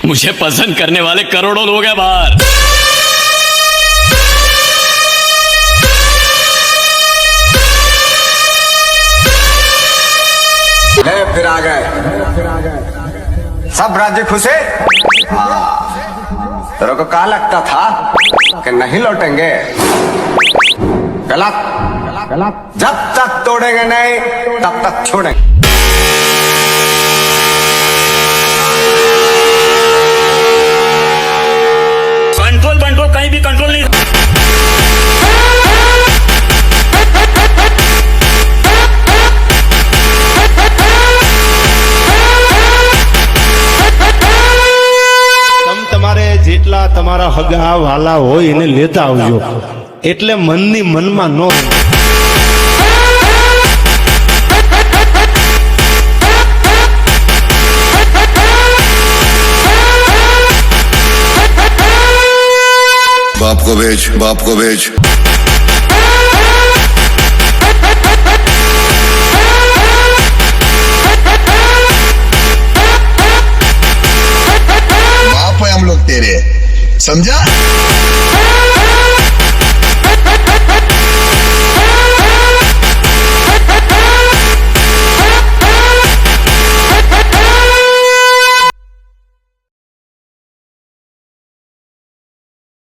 मुझे पसंद करने वाले करोड़ों लोग हैं बाहर। ले फिर आ गए सब राज्य खुश है। तेरे को क्या लगता था कि नहीं लौटेंगे? गलत गलत। जब तक तोड़ेंगे नहीं तब तक छोड़ेंगे। कंट्रोल कहीं भी कंट्रोल नहीं। તમારે જેટલા તમારા હગા વાલા હોય એને લેતા આવજો, એટલે મનની મનમાં ન बाप को भेज बाप है हम लोग तेरे, समझा?